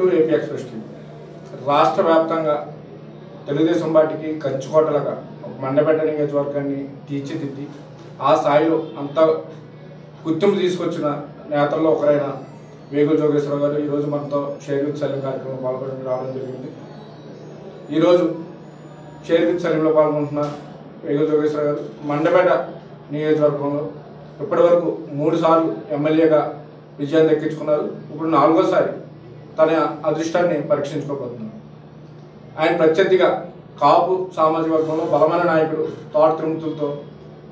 To AP express TV. రాష్ట్ర వ్యాప్తంగా తెలుగుదేశం పార్టీకి కంచుకోటలుగా మండపేట నియోజకవర్గాన్ని తీర్చిదిద్ది ఆ స్థాయిలో అంత గుర్తింపు తీసుకొచ్చిన నేతల్లో ఒకరైన వేగుల జోగేశ్వరరావు గారు ఈరోజు మనతో షేర్ విత్ సలీం కార్యక్రమంలో పాల్గొని రావడం జరిగింది. ఈరోజు షేర్ విత్ సలీంలో పాల్గొంటున్న వేగుల జోగేశ్వరరావు గారు మండపేట నియోజకవర్గంలో ఇప్పటివరకు 3 సార్లు ఎమ్మెల్యేగా విజయాన్ని దక్కించుకున్నారు. ఇప్పుడు 4వసారి తన అదృష్టాన్ని పరీక్షించుకోబోతున్నారు. ఆయన ప్రత్యర్థిగా కాపు సామాజిక వర్గంలో బలమైన నాయకుడు తోట తిరుమతులతో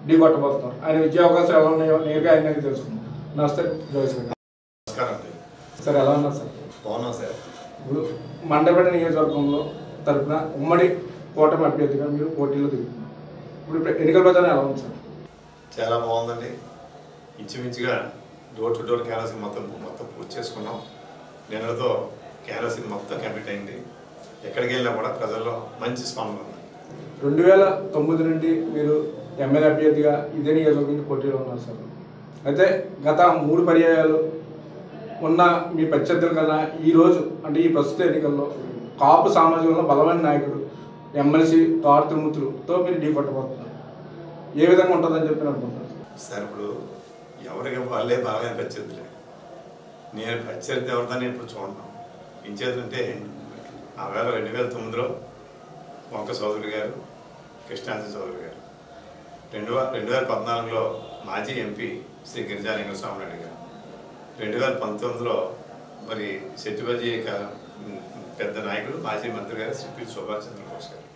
ఢీకొట్టబోతున్నారు. ఆయన విద్యా అవకాశాలు ఎలా ఉన్నాయో నేరుగా ఆయన తెలుసుకున్నాం. నమస్తే జోగేశ్వర గారు. నమస్కారం సార్, ఎలా ఉన్నారు సార్? బాగున్నాం సార్. ఇప్పుడు మండపేట నియోజకవర్గంలో తరఫున ఉమ్మడి కూటమి అభ్యర్థిగా మీరు పోటీలో దిగుతున్నారు. ఇప్పుడు ఎన్నికల ప్రచారం ఎలా ఉంది సార్? చాలా బాగుందండి. ఇంచుమించుగా డోర్ టు డోర్ క్యాన్వాసింగ్ మొత్తం పూర్తి చేసుకున్నాం. నిన్నటితో క్యాన్వాసింగ్ మొత్తం కంప్లీట్ అయింది. ఎక్కడికి వెళ్ళినా కూడా ప్రజల్లో మంచి స్పందన ఉంది. 2009 నుండి మీరు ఎమ్మెల్యే అభ్యర్థిగా ఇదే నియోజకవర్గం పోటీలో ఉన్నారు సార్. అయితే గత 3 పర్యాయాలు ఉన్న మీ ప్రత్యర్థుల కన్నా ఈరోజు అంటే ఈ ప్రస్తుత ఎన్నికల్లో కాపు సామాజికంలో బలమైన నాయకుడు ఎమ్మెల్సీ తోట తిరుమతులతో మీరు ఢీకొట్టబోతున్నారు. ఏ విధంగా ఉంటుందని చెప్పి అనుకుంటున్నారు సార్? ఇప్పుడు ఎవరికి వాళ్ళే బలమైన ప్రత్యర్థులే. నేను ప్రత్యర్థి ఎవరితో నేను ఇప్పుడు చూడను. ఏం చేద్దంటే ఆ వేళ 2009లో వంక చౌదరి గారు, కృష్ణాంజ చౌదరి గారు, 2014లో మాజీ ఎంపీ శ్రీ గిరిజా వెంకటస్వామిరెడ్డి గారు, 2019లో మరి శెట్టిబజీ పెద్ద నాయకుడు మాజీ మంత్రి గారు శ్రీ పి సుభాష్ చంద్రబోస్ గారు.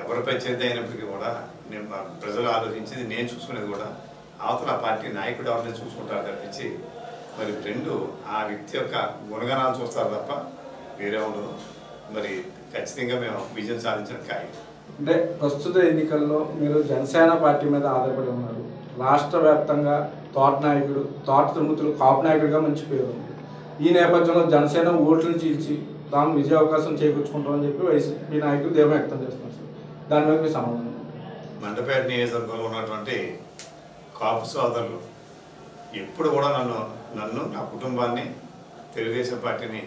ఎవరి ప్రత్యర్థి అయినప్పటికీ కూడా నేను ప్రజలు ఆలోచించింది నేను చూసుకునేది కూడా అవతల పార్టీ నాయకుడు ఎవరిని చూసుకుంటారు తప్పించి మరి రెండు ఆ వ్యక్తి యొక్క గుణగణాలు చూస్తారు తప్ప వేరే ఉండదు. మరి ఖచ్చితంగా మేము విజయం సాధించడం ఖాయం. అంటే ప్రస్తుత ఎన్నికల్లో మీరు జనసేన పార్టీ మీద ఆధారపడి ఉన్నారు. రాష్ట్ర వ్యాప్తంగా తోట నాయకుడు తోట తిరుమతులు కాపు నాయకుడిగా మంచి పేరు ఉంది. ఈ నేపథ్యంలో జనసేన ఓట్లను చీల్చి తాము విజయ అవకాశం చేకూర్చుకుంటామని చెప్పి వైసీపీ నాయకులు ధీమా వ్యక్తం చేస్తున్నారు సార్. దాని మీద మీ సమాధానం? మండపేట నియోజకవర్గంలో ఉన్నటువంటి కాపు సోదరులు ఎప్పుడు కూడా నన్ను నా కుటుంబాన్ని తెలుగుదేశం పార్టీని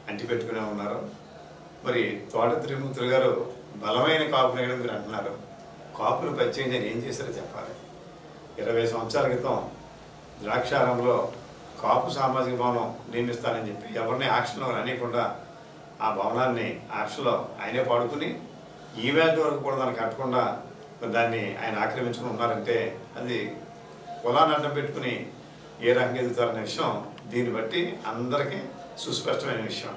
అంటిపెట్టుకునే ఉన్నారు. మరి తోట తిరుమతులు గారు బలమైన కాపు నేయడం మీరు అంటున్నారు. కాపులు పరిచయం ఏం చేశారో చెప్పాలి. 20 సంవత్సరాల క్రితం ద్రాక్షారంలో కాపు సామాజిక భవనం నిర్మిస్తానని చెప్పి ఎవరిని యాక్షన్లో అనేకుండా ఆ భవనాన్ని యాక్షన్లో ఆయనే పాడుకుని ఈవేళ వరకు కూడా దాన్ని కట్టకుండా దాన్ని ఆయన ఆక్రమించుకుని ఉన్నారంటే అది కులాన్ని అడ్డం పెట్టుకుని ఏ రకంగా ఎదుగుతారనే విషయం దీన్ని బట్టి అందరికీ సుస్పష్టమైన విషయం.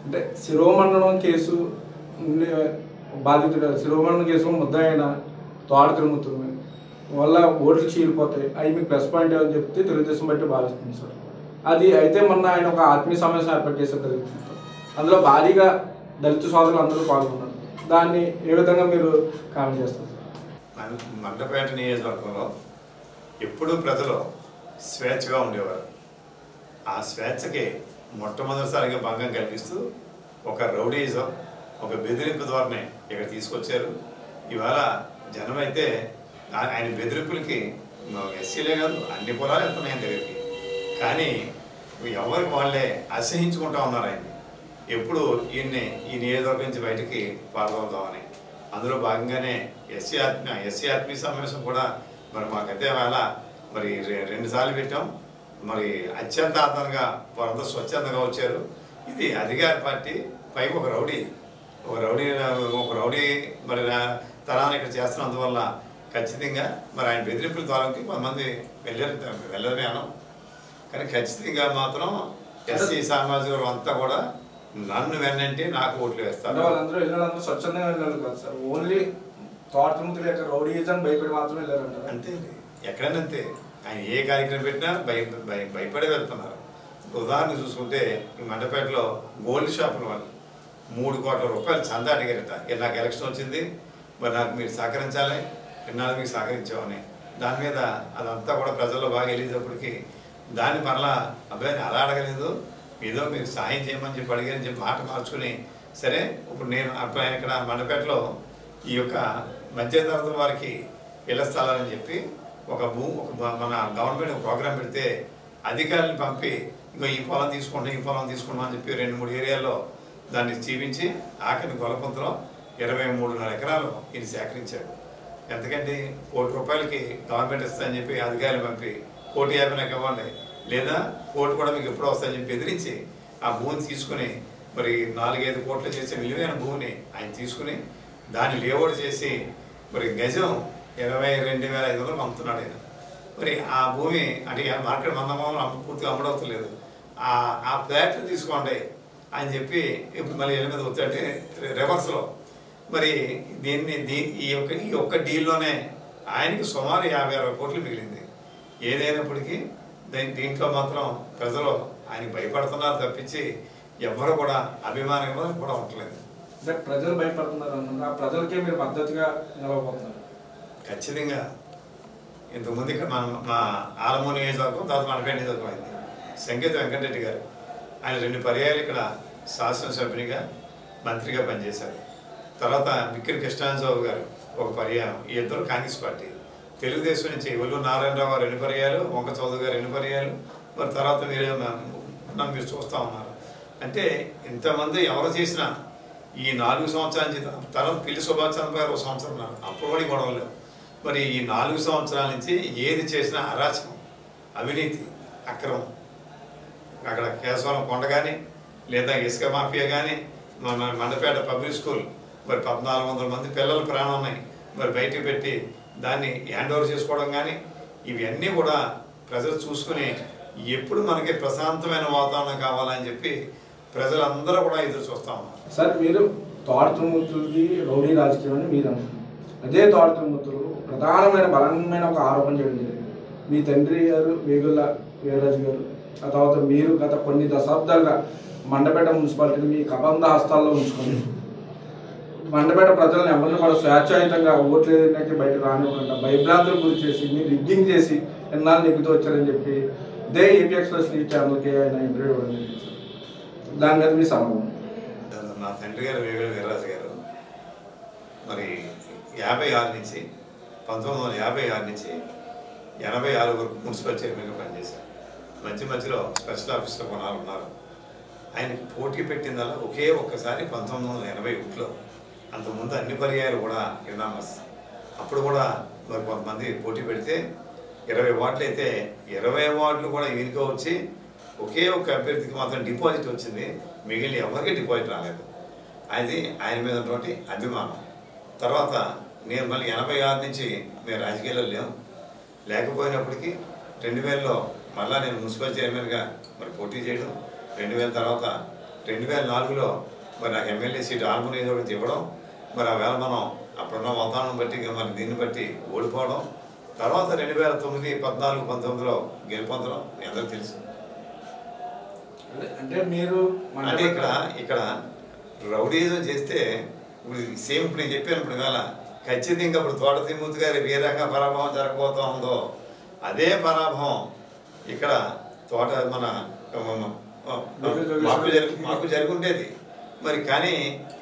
అంటే శిరోమండలం కేసు బాధితుడు శిరోమండలం కేసులో ముద్దాయిన తోట తిరుమతులు వల్ల ఓట్లు చీలిపోతాయి, అవి మీకు ప్లస్ పాయింట్ అని చెప్తే తెలుగుదేశం బట్టి భావిస్తుంది సార్. అది అయితే మొన్న ఆయన ఒక ఆత్మీయ సమావేశం ఏర్పాటు చేసే జరుగుతుంది. అందులో భారీగా దళిత సోదరులు అందరూ పాల్గొన్నారు. దాన్ని ఏ విధంగా మీరు కామెంట్ చేస్తారు సార్? మండపేట నియోజకవర్గంలో ఎప్పుడూ ప్రజలు స్వేచ్ఛగా ఉండేవారు. ఆ స్వేచ్ఛకి మొట్టమొదటిసారిగా భంగం కల్పిస్తూ ఒక రౌడీజం, ఒక బెదిరింపు ధోరణి ఇక్కడ తీసుకొచ్చారు. ఇవాళ జనం అయితే ఆయన బెదిరింపులకి ఎస్సీలే కాదు అన్ని కులాలు వెళ్తున్నాయి ఆయన దగ్గరికి. కానీ ఎవరికి వాళ్ళే అసహించుకుంటా ఉన్నారు ఆయన్ని. ఎప్పుడు ఈ నియోజకవర్గం నుంచి బయటికి పాల్గొదామని. అందులో భాగంగానే ఎస్సీ ఆత్మీయ సమావేశం కూడా మరి మాకైతే వేళ మరి 2 సార్లు పెట్టాం. మరి అత్యంత ఆధారంగా వారంతా స్వచ్ఛందంగా వచ్చారు. ఇది అధికార పార్టీ పైకి ఒక రౌడీ మరి తరాన్ని ఇక్కడ చేస్తున్నందువల్ల ఖచ్చితంగా మరి ఆయన బెదిరింపుల ద్వారాకి కొంతమంది వెళ్ళరని అనం. కానీ ఖచ్చితంగా మాత్రం ఎస్సీ సామాజిక వర్గం అంతా కూడా నన్ను వెన్నంటే నాకు ఓట్లు వేస్తారు. వాళ్ళందరూ వెళ్ళినందుకు స్వచ్ఛందంగా వెళ్ళారు కదా సార్. ఓన్లీ తోట తిరుమతులు యొక్క రౌడీజం భయపడి మాత్రం వెళ్ళారంటారు. అంతే, ఎక్కడైనా అంతే. ఆయన ఏ కార్యక్రమం పెట్టినా భయపడే వెళ్తున్నారు. ఉదాహరణ చూసుకుంటే ఈ మండపేటలో గోల్డ్ షాపుల వాళ్ళు 3 కోట్ల రూపాయలు చందా అడిగారట. నాకు ఎలక్షన్ వచ్చింది, మరి నాకు మీరు సహకరించాలి, ఎన్నాళ్ళు మీకు సహకరించామని. దాని మీద అదంతా కూడా ప్రజల్లో బాగా వెళ్ళేటప్పటికి దాన్ని మరలా అబ్బాయిని అలా అడగలేదు, ఏదో మీరు సాయం చేయమని చెప్పి అడిగారని చెప్పి మాట మార్చుకుని సరే ఇప్పుడు నేను ఆయన ఇక్కడ మండపేటలో ఈ యొక్క మధ్యతరగతి వారికి ఇళ్ల స్థలాలని చెప్పి ఒక మన గవర్నమెంట్ ప్రోగ్రాం పెడితే అధికారులను పంపి ఇంకో ఈ పొలం తీసుకుంటాం అని చెప్పి 2-3 ఏరియాల్లో దాన్ని చూపించి ఆఖరి గొల్లపుంతలో 23.5 ఎకరాలు ఇది సేకరించాడు. ఎంతకంటే ₹1,00,00,000 గవర్నమెంట్ ఇస్తుందని చెప్పి అధికారులు పంపి 1,50,000 నాకు ఇవ్వండి, లేదా 1,00,00,000 కూడా మీకు ఎప్పుడు వస్తుందని చెప్పి బెదిరించి ఆ భూమిని తీసుకుని మరి 4-5 కోట్లు చేసే విలువైన భూమిని ఆయన తీసుకుని దాన్ని లేఅవుట్ చేసి మరి గజం 22,500 అమ్ముతున్నాడు ఆయన. మరి ఆ భూమి అంటే మార్కెట్ మందమూలం పూర్తిగా అమ్మడవుతలేదు. ఆ ఫ్లాట్ తీసుకోండి అని చెప్పి ఇప్పుడు మళ్ళీ ఏళ్ళ మీద వచ్చాడంటే రివర్స్లో మరి ఈ ఒక్క డీల్లోనే ఆయనకి సుమారు 50-60 కోట్లు మిగిలింది. ఏదైనప్పటికీ దీంట్లో మాత్రం ప్రజలు ఆయనకి భయపడుతున్నారు తప్పించి ఎవరు కూడా అభిమానం కూడా ఉండలేదు. అంటే ప్రజలు భయపడుతున్నారు అన్న ప్రజలకే మీరు మద్దతుగా నిలవబోతున్నారు. ఖచ్చితంగా ఇంతకుముందు ఇక్కడ మా ఆలమూరు నియోజకవర్గం, తర్వాత మండపేట నియోజకవర్గం అయింది. సంకేత వెంకటరెడ్డి గారు ఆయన 2 పర్యాయాలు ఇక్కడ శాసనసభ్యునిగా మంత్రిగా పనిచేశారు. తర్వాత బిక్కిరి కృష్ణాంజరావు గారు ఒక పర్యాయం, ఈ ఇద్దరు కాంగ్రెస్ పార్టీ. తెలుగుదేశం నుంచి ఒల్లూరు నారాయణరావు గారు 2 పర్యాయాలు, వంక చౌదరి గారు 2 పర్యాయాలు, మరి తర్వాత మీరు చూస్తూ ఉన్నారు. అంటే ఇంతమంది ఎవరు చేసినా ఈ 4 సంవత్సరాల నుంచి తర్వాత పిల్లి సుభాష్ చంద్ర గారు 1 సంవత్సరం ఉన్నారు, అప్పుడు కూడా గొడవలు. మరి ఈ 4 సంవత్సరాల నుంచి ఏది చేసినా అరాచకం, అవినీతి, అక్రమం. అక్కడ కేశవరం కొండ కానీ, లేదా ఇసుక మాఫియా కానీ, మన మండపేట పబ్లిక్ స్కూల్ మరి 1,400 మంది పిల్లల ప్రాణం ఉన్నాయి, మరి బయటకు పెట్టి దాన్ని హ్యాండ్ ఓవర్ చేసుకోవడం కానీ, ఇవన్నీ కూడా ప్రజలు చూసుకుని ఎప్పుడు మనకి ప్రశాంతమైన వాతావరణం కావాలని చెప్పి ప్రజలందరూ కూడా ఎదురు చూస్తూ ఉన్నారు. సార్, మీరు తోట త్రిమూర్తులకి రౌడీ రాజకీయం అని మీరు అంటున్నారు. అదే తోట త్రిమూర్తులు ప్రధానమైన బలమైన ఒక ఆరోపణ చేయడం జరిగింది. మీ తండ్రి గారు వేగుళ్ళ వీర్రాజు గారు, ఆ తర్వాత మీరు గత కొన్ని దశాబ్దాలుగా మండపేట మున్సిపాలిటీని మీ కబంధ హస్తాల్లో ఉంచుకొని మండపేట ప్రజలను ఎవరిని కూడా స్వేచ్ఛాయుతంగా ఓట్లు వేయడానికి బయట రానివ్వకుండా భయభ్రాంతులు గురి చేసి మీరు రిగ్గింగ్ చేసి ఎన్నాళ్ళు నెగ్గుతూ వచ్చారని చెప్పి ఇదే ఏపీ ఎక్స్ప్రెస్ న్యూస్ ఛానల్కి ఆయన ఇంటర్వ్యూ ఇవ్వడం జరిగింది. దాని మీద మీ సమాధానం. నా తండ్రి గారు వేగుళ్ళ వీర్రాజు గారు మరి 56 నుంచి 1956 నుంచి 86 వరకు మున్సిపల్ చైర్మన్గా పనిచేశారు. మధ్యలో స్పెషల్ ఆఫీసర్ కొనాలు ఉన్నారు. ఆయనకి పోటీ పెట్టిందల్లా ఒకే ఒక్కసారి 1981లో. అంతకుముందు అన్ని పర్యాయాలు కూడా యునామస్. అప్పుడు కూడా మరి కొంతమంది పోటీ పెడితే 20 వార్డులు అయితే 20 వార్డులు కూడా ఈయనగా వచ్చి ఒకే ఒక్క అభ్యర్థికి మాత్రం డిపాజిట్ వచ్చింది, మిగిలిన ఎవరికి డిపాజిట్ రాలేదు. అది ఆయన మీద ఉన్నటువంటి అభిమానం. తర్వాత నేను మళ్ళీ 86 నుంచి మేము రాజకీయాల్లో లేకపోయినప్పటికీ 2000లో మళ్ళీ నేను మున్సిపల్ చైర్మన్గా మరి పోటీ చేయడం, 2000 తర్వాత 2004లో మరి నాకు ఎమ్మెల్యే సీటు ఆల్మూరు నియోజకవర్గం ఇవ్వడం, మరి ఆ వేళ మనం అప్పుడున్న వాతావరణం బట్టి మరి దీన్ని బట్టి ఓడిపోవడం, తర్వాత 2009, 14, 19లో గెలుపొందడం మీ అందరికీ తెలుసు. అంటే మీరు అంటే ఇక్కడ రౌడీజం చేస్తే సేమ్ ఇప్పుడు నేను చెప్పాను. ఇప్పుడు వేళ ఖచ్చితంగా ఇప్పుడు తోట త్రిమూర్తి గారి ఏ రకంగా పరాభవం జరగబోతూ ఉందో అదే పరాభవం ఇక్కడ తోట మన మాకు జరుగుండేది. మరి కానీ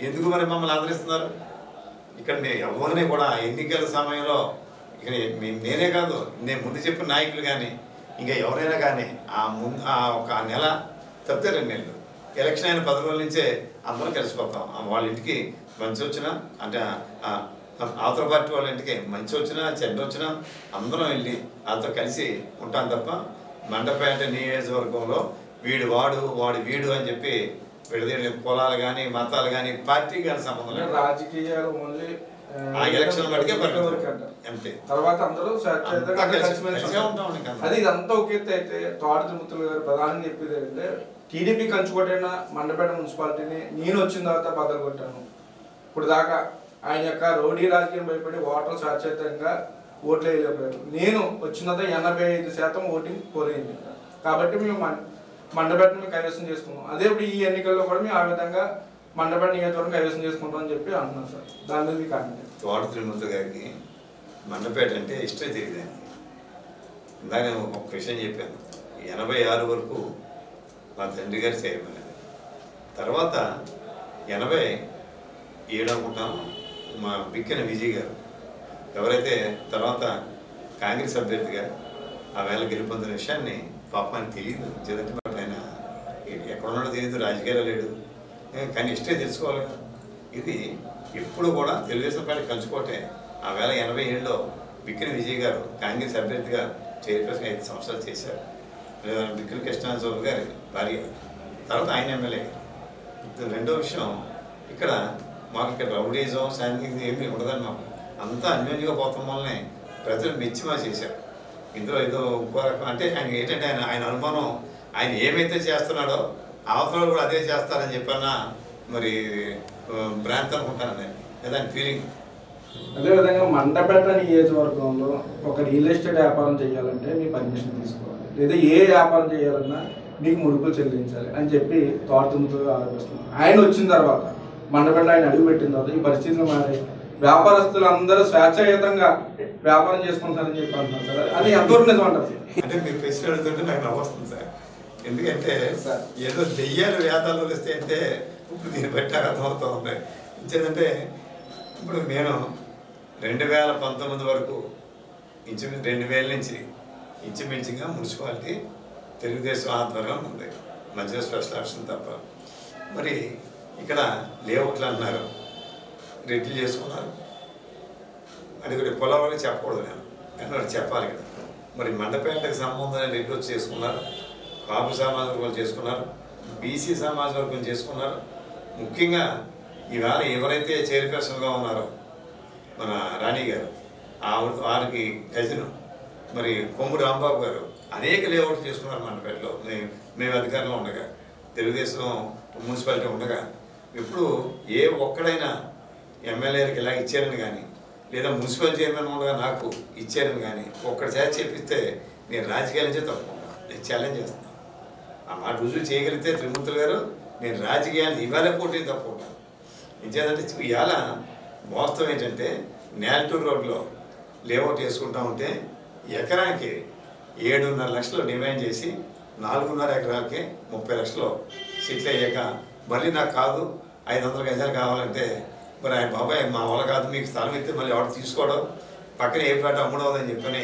ఎందుకు మరి మమ్మల్ని ఆదరిస్తున్నారు? ఇక్కడ ఎవరిని కూడా ఎన్నికల సమయంలో ఇక్కడ నేనే కాదు, నేను ముందు చెప్పిన నాయకులు కానీ ఇంకా ఎవరైనా కానీ ఆ ఒక నెల తప్పితే 2 నెలలు ఎలక్షన్ అయిన 10 రోజుల నుంచే అందరం కలిసిపోతాం. వాళ్ళ ఇంటికి మంచి వచ్చినా అంటే అవతల పార్టీ వాళ్ళ ఇంటికి మంచి వచ్చినా చెడ్డ వచ్చినా అందరం వెళ్ళి వాళ్ళతో కలిసి ఉంటాం తప్ప మండపేట నియోజకవర్గంలో వీడు వాడు వీడు అని చెప్పి విడదీయ కులాలు కానీ మతాలు కానీ పార్టీ కానీ సంబంధం లేదు. రాజకీయాలు ఓన్లీ ఆ ఎలక్షన్ మటుకే అంతే. తర్వాత అందరూ అది ఇదంతా ఒక ఎత్తు అయితే తోట త్రిమూర్తులు గారు ప్రధానంగా చెప్పేది ఏంటంటే టీడీపీ కంచుకొట్టిన మండపేట మున్సిపాలిటీని నేను వచ్చిన తర్వాత బద్దలు కొట్టాను. ఇప్పుడు దాకా ఆయన యొక్క రౌడీ రాజకీయం భయపడి ఓటర్లు స్వేచ్ఛాయుతంగా ఓట్లు వేయలేకపోయారు. నేను వచ్చిన తర్వాత 85% ఓటింగ్ పోయింది. కాబట్టి మేము మండపేటను కైవసం చేసుకున్నాం. అదే ఇప్పుడు ఈ ఎన్నికల్లో కూడా మేము ఆ విధంగా మండపేట నియోజకవర్గం కైవసం చేసుకుంటాం అని చెప్పి అంటున్నాను సార్. దాని మీద మీకు అంటే తోట త్రిమూర్తి గారికి మండపేట అంటే ఇష్టం తెలియదు. ఇందాక నేను ఒక విషయం చెప్పాను. 86 వరకు మా తండ్రి గారు చైర్మన్. తర్వాత 87 అనుకుంటాను మా బిక్కిన విజయ్ గారు ఎవరైతే తర్వాత కాంగ్రెస్ అభ్యర్థిగా ఆ వేళ గెలుపొందిన విషయాన్ని పాపానికి తెలియదు. జగన్ ఆయన ఎక్కడున్నాడో తెలియదు, రాజకీయాలు లేడు, కానీ ఇష్టే తెలుసుకోవాలి కదా. ఇది ఎప్పుడు కూడా తెలుగుదేశం పార్టీ కంచుకోటే. ఆ వేళ 87లో బిక్కిన విజయ్ గారు కాంగ్రెస్ అభ్యర్థిగా చైర్పర్సన్ 5 సంవత్సరాలు చేశారు. బిక్కిన కృష్ణారావు గారి భార్య, తర్వాత ఆయన ఎమ్మెల్యే. రెండో విషయం, ఇక్కడ మాకు ఇక్కడ రౌడీజం శాంతింగ్ ఏమీ ఉండదని మాకు అంతా అన్యోన్యంగా పోతాం వల్లనే ప్రజలు మెచ్చిమా చేశారు. ఇందులో ఏదో ఇంకో రకం అంటే ఆయన ఏంటంటే ఆయన అనుమానం, ఆయన ఏమైతే చేస్తున్నాడో అవతల కూడా అదే చేస్తారని చెప్పన్నా మరి భ్రాంతి అనుకుంటాను నేను, లేదా ఫీలింగ్. అదేవిధంగా మండపేట నియోజకవర్గంలో ఒక రియల్ ఎస్టేట్ వ్యాపారం చేయాలంటే మీ పర్మిషన్ తీసుకోవాలి, లేదా ఏ వ్యాపారం చేయాలన్నా మీకు ముడుపులు చెల్లించాలి అని చెప్పి తోటతో ఆరోపిస్తున్నారు. ఆయన వచ్చిన తర్వాత మండపేట ఆయన అడుగు పెట్టిన తర్వాత ఈ పరిస్థితులు మారి వ్యాపారస్తులు అందరూ స్వేచ్ఛాయుతంగా వ్యాపారం చేసుకుంటారని చెప్పి అంటున్నారు సార్. అది ఎంతవరకు నిజం అంటారు? అంటే మీరు ప్రశ్న అడుగుతుంటే నాకు నవ్వొస్తుంది సార్. ఎందుకంటే ఏదో దెయ్యాలు వేదాలు వస్తే అంటే ఇప్పుడు దీన్ని బట్టి అర్థమవుతూ ఉంది. ఇంకేంటంటే ఇప్పుడు నేను 2019 వరకు ఇంచుమించు 2000 నుంచి ఇంచుమించుగా మున్సిపాలిటీ తెలుగుదేశం ఆధ్వర్యంలో ఉంది, మధ్యలో స్పెషల్ ఆప్షన్ తప్ప. మరి ఇక్కడ లేఅవుట్లు అంటున్నారు, రెడ్లు చేసుకున్నారు. అది కూడా పొలంలో చెప్పకూడదు నేను, కానీ వాడు చెప్పాలి కదా. మరి మండపేటకు సంబంధమైన రెడ్లు వచ్చి చేసుకున్నారు, కాపు సమాజ వర్గం చేసుకున్నారు, బీసీ సమాజ వర్గం చేసుకున్నారు. ముఖ్యంగా ఇవాళ ఎవరైతే చైర్పర్సన్గా ఉన్నారో మన రాణి గారు, వారికి గజను మరి కొమ్ము రాంబాబు గారు అనేక లేఅవుట్లు చేసుకున్నారు మండపేటలో. మేము అధికారంలో ఉండగా, తెలుగుదేశం మున్సిపాలిటీ ఉండగా ఇప్పుడు ఏ ఒక్కడైనా ఎమ్మెల్యేలకు ఇలా ఇచ్చారని కానీ, లేదా మున్సిపల్ చైర్మన్ ఉండగా నాకు ఇచ్చారని కానీ ఒక్కడి చేత చెప్పిస్తే నేను రాజకీయాల నుంచే తప్పుకుంటాను. నేను ఛాలెంజ్ చేస్తాను. ఆ మాట రుజువు చేయగలిగితే త్రిమూర్తులు గారు నేను రాజకీయాన్ని ఇవాళ పోటీ తప్పుకుంటాను. ఇంకేదంటే ఇవాళ వాస్తవం ఏంటంటే నేల్టూర్ రోడ్లో లేఅవుట్ వేసుకుంటా ఉంటే ఎకరానికి 7.5 లక్షలు డిమాండ్ చేసి 4.5 ఎకరాలకి 30 లక్షలు సీట్లు అయ్యాక మళ్ళీ నాకు కాదు 500 గజాలు కావాలంటే మరి ఆయన బాబాయ్ మా వాళ్ళ కాదు, మీకు స్థలం ఇస్తే మళ్ళీ ఎవరు తీసుకోవడం, పక్కన ఏ ప్లాట్ అమ్ముడవదని చెప్పని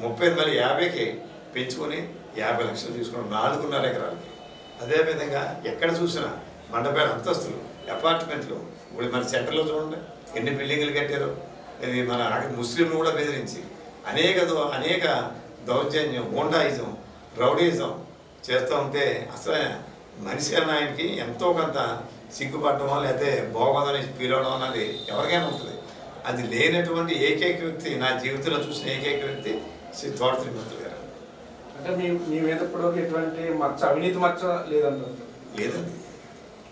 30 మళ్ళీ 50కి పెంచుకొని 50 లక్షలు తీసుకోవడం 4.5 ఎకరాలకి. అదేవిధంగా ఎక్కడ చూసినా మండపేట అంతస్తులు, అపార్ట్మెంట్లు. ఇప్పుడు మన సెంటర్లో చూడండి ఎన్ని బిల్డింగులు కట్టారు. ఇది మన ముస్లింలు కూడా బెదిరించి అనేక దౌర్జన్యం, గోండాయిజం, రౌడీజం చేస్తూ ఉంటే అసలు మనిషి అన్న ఆయనకి ఎంతో కొంత సిగ్గుపడటమో లేకపోతే బాగోదని ఫీల్ అవడం అన్నది ఎవరికైనా ఉంటుంది. అది లేనటువంటి ఏకైక వ్యక్తి నా జీవితంలో చూసిన ఏకైక వ్యక్తి శ్రీ తోట త్రిమూర్తులు గారు. అంటే మీ మీద ఇప్పుడు ఎటువంటి మచ్చ, అవినీతి మచ్చ లేదంటారు? లేదండి.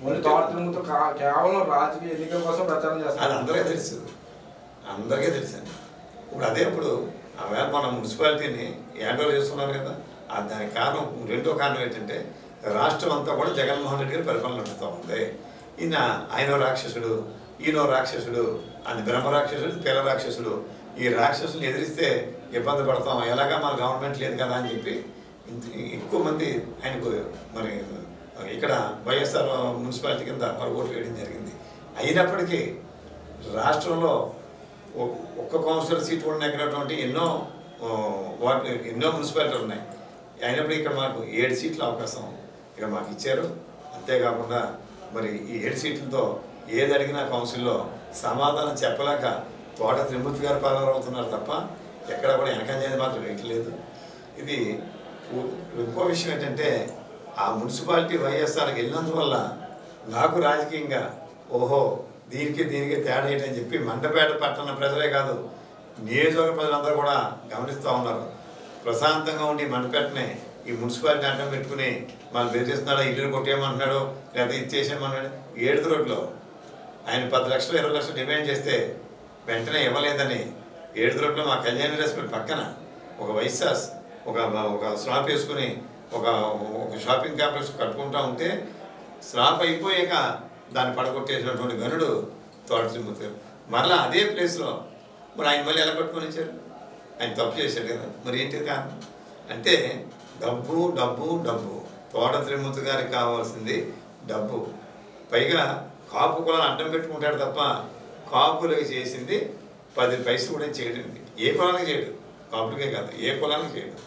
ఓన్లీ తోట త్రిమూర్తులు కేవలం రాజకీయ ఎన్నికల కోసం ప్రచారం చేస్తారు. అది అందరికీ తెలుసండి. ఇప్పుడు అదే ఇప్పుడు ఆవేళ మన మున్సిపాలిటీని హ్యాండ్ చేసుకున్నారు కదా, దానికి కారణం రెండో కారణం ఏంటంటే రాష్ట్రం అంతా కూడా జగన్మోహన్ రెడ్డి గారి పరిపాలన నడుస్తూ ఉంది. ఆయన రాక్షసుడు, ఈయనో రాక్షసుడు, అది బ్రహ్మ రాక్షసుడు, పిల్ల రాక్షసుడు. ఈ రాక్షసుని ఎదిరిస్తే ఇబ్బంది పడతాం, ఎలాగా మన గవర్నమెంట్ లేదు కదా అని చెప్పి ఎక్కువ మంది ఆయనకు మరి ఇక్కడ వైఎస్ఆర్ మున్సిపాలిటీ కింద మరి ఓట్లు వేయడం జరిగింది. అయినప్పటికీ రాష్ట్రంలో ఒక్క కౌన్సిలర్ సీట్ కూడా ఎక్కినటువంటి ఎన్నో మున్సిపాలిటీలు ఉన్నాయి. అయినప్పుడు ఇక్కడ మాకు 7 సీట్ల అవకాశం ఇక మాకు ఇచ్చారు. అంతేకాకుండా మరి ఈ 7 సీట్లతో ఏది అడిగినా కౌన్సిల్లో సమాధానం చెప్పలేక తోట త్రిమూర్తి గారు పాల్గొవుతున్నారు తప్ప ఎక్కడ కూడా వెనకంజేది మాత్రం వేయట్లేదు. ఇది ఇంకో విషయం ఏంటంటే ఆ మున్సిపాలిటీ వైఎస్ఆర్కి వెళ్ళినందువల్ల నాకు రాజకీయంగా ఓహో దీనికి తేడా ఏంటని చెప్పి మండపేట పట్టణ ప్రజలే కాదు నియోజకవర్గ ప్రజలందరూ కూడా గమనిస్తూ ఉన్నారు. ప్రశాంతంగా ఉండి మండపేటనే ఈ మున్సిపాలిటీ అడ్డం పెట్టుకుని మనం బెదిరిస్తున్నాడు, ఇల్లు కొట్టేయమంటున్నాడు, లేకపోతే ఇచ్చేసేయమన్నాడు. 7 రోడ్లో ఆయన 10 లక్షలు 20 లక్షలు డిమాండ్ చేస్తే వెంటనే ఇవ్వలేదని 7 రోడ్లో మా కళ్యాణ రెస్పెక్ట్ పక్కన ఒక వైశాస్ ఒక స్లాబ్ వేసుకుని ఒక షాపింగ్ కాంప్లెక్స్ కట్టుకుంటూ ఉంటే స్లాబ్ అయిపోయాక దాన్ని పడగొట్టేసినటువంటి గనుడు తోట త్రిమూర్తి గారు. మరలా అదే ప్లేస్లో మరి ఆయన మళ్ళీ ఎలా పట్టుకొని వచ్చారు? ఆయన తప్పు చేశాడు కదా, మరి ఏంటి కారణం అంటే డబ్బు డబ్బు డబ్బు. తోట త్రిమూర్తి గారికి కావాల్సింది డబ్బు. పైగా కాపు కులాన్ని అడ్డం పెట్టుకుంటాడు తప్ప కాపులకి చేసింది 10 పైసలు కూడా చేయడండి. ఏ కులానికి చేయడు, కాపులకే కాదు ఏ కులానికి చేయడు.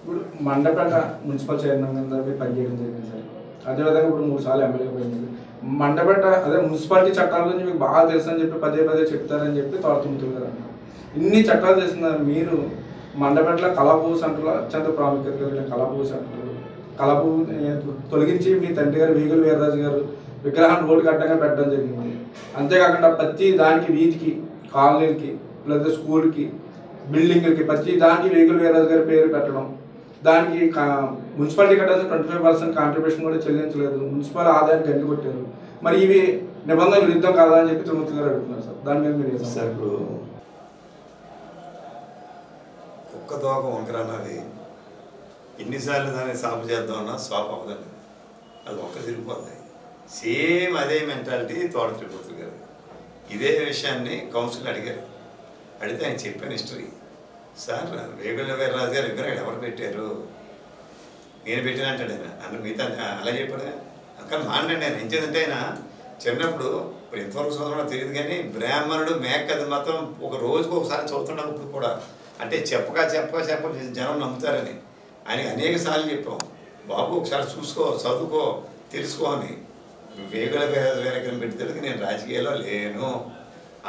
ఇప్పుడు మండపేట మున్సిపల్ చైర్మన్ కింద మీరు పనిచేయడం జరిగింది సార్. అదేవిధంగా ఇప్పుడు 3 సార్లు ఎమ్మెల్యే పోయింది. మండపేట అదే మున్సిపాలిటీ చట్టాల గురించి మీకు బాగా తెలుసు అని చెప్పి పదే చెప్తారని చెప్పి తోడుతుంటుంది కదా. ఇన్ని చట్టాలు చేసిన మీరు మండపేటలో కళాభూ సెంటర్లో అత్యంత ప్రాముఖ్యత కలిగిన కళాభూ సెంటర్ కళాభూ తొలగించి మీ తండ్రి గారు వీగుల వీర్రాజు గారు విగ్రహాన్ని రోడ్డుకి అడ్డంగా పెట్టడం జరిగింది. అంతేకాకుండా ప్రతి దానికి వీధికి కాలనీలకి లేదా స్కూల్కి బిల్డింగ్లకి ప్రతి దానికి వీగుల వీర్రాజు గారి పేరు పెట్టడం, దానికి మున్సిపాలిటీ కట్టాల్సిన 25% కాంట్రిబ్యూషన్ కూడా చెల్లించలేదు, మున్సిపల్ ఆదాయాన్ని గండి కొట్టారు. మరి ఇవి నిబంధన విరుద్ధం కాదా అని చెప్పి తిరుమతి గారు అడుగుతున్నారు సార్. దాని మీద మీరు సార్ ఇప్పుడు కుక్క తోక వంకర అన్నది ఎన్నిసార్లు దాన్ని సాపు చేద్దామన్నా స్వాప్ అవ్వదండి, అది ఒక్క తిరిగిపోద్ది. సేమ్ అదే మెంటాలిటీ తోట తిరుపతి గారు. ఇదే విషయాన్ని కౌన్సిల్ అడిగారు. అడిగితే ఆయన చెప్పాను హిస్టరీ. సార్ వేగుల వీర్రాజు గారు విగ్రహం ఎవరు పెట్టారు, నేను పెట్టినంటాడు ఆయన. అన్న మిగతా అలా చెప్పాడు. అక్కడ మాట్లాడి ఆయన ఏం చేద్దంటే ఆయన చిన్నప్పుడు ఇప్పుడు ఎంతవరకు చదువుతున్నా తెలియదు కానీ బ్రాహ్మణుడు మేక అది మాత్రం ఒక రోజుకు ఒకసారి చదువుతున్నాం. ఇప్పుడు కూడా అంటే చెప్పక జనం నమ్ముతారని ఆయనకి అనేక సార్లు చెప్పాం, బాబు ఒకసారి చూసుకో, చదువుకో, తెలుసుకో అని. వేగుల వీరగ్రహం పెట్టేందుకు నేను రాజకీయాల్లో లేను.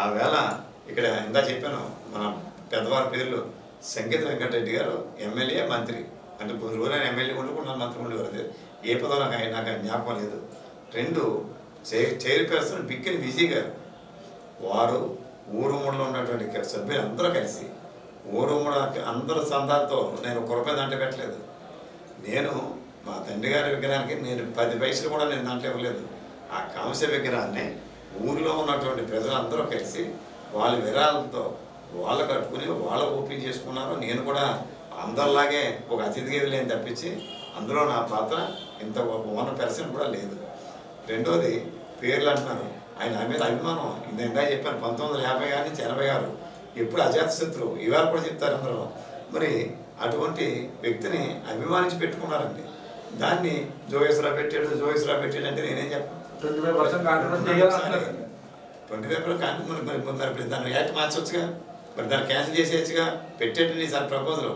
ఆ వేళ ఇక్కడ ఇందా చెప్పాను, మన పెద్దవారి పేర్లు సంగీత వెంకటరెడ్డి గారు ఎమ్మెల్యే మంత్రి, అంటే కొన్ని రోజులు ఆయన ఎమ్మెల్యే ఉండకుండా మంత్రి ఉండేవారు. ఏ పదం నాకు జ్ఞాపకం లేదు. 2 చైర్పర్సన్ బిక్కిన విజయ్ గారు, వారు ఊరుముడిలో ఉన్నటువంటి సభ్యులు అందరూ కలిసి ఊరుముడ అందరు సందాలతో నేను 1 రూపాయి దాంట్లో పెట్టలేదు. నేను మా తండ్రి గారి విగ్రహానికి నేను 10 పైసలు కూడా నేను దాంట్లో ఇవ్వలేదు. ఆ కాంస్య విగ్రహాన్ని ఊరిలో ఉన్నటువంటి ప్రజలందరూ కలిసి వాళ్ళ విరాళంతో వాళ్ళు కట్టుకుని వాళ్ళు ఓపెన్ చేసుకున్నారు. నేను కూడా అందరిలాగే ఒక అతిథిగా వెళ్ళేది తప్పించి అందులో నా పాత్ర ఇంత 1% కూడా లేదు. రెండోది పేర్లు అంటున్నారు, ఆయన మీద అభిమానం ఇందా చెప్పాను. 1956 నుంచి 86 ఎప్పుడు అజాతశత్రువు, ఇవాళ కూడా చెప్తారు అందరూ. మరి అటువంటి వ్యక్తిని అభిమానించి పెట్టుకున్నారండి. దాన్ని జోగేశ్వరరావు పెట్టాడు అంటే నేనేం చెప్పాను. 25% కాంట్రిబ్యూషన్ 25% మరి దాన్ని యాక్ట్ మార్చవచ్చుగా, మరి దాన్ని క్యాన్సిల్ చేసేయచ్చుగా. పెట్టేటండి సార్ ప్రపోజల్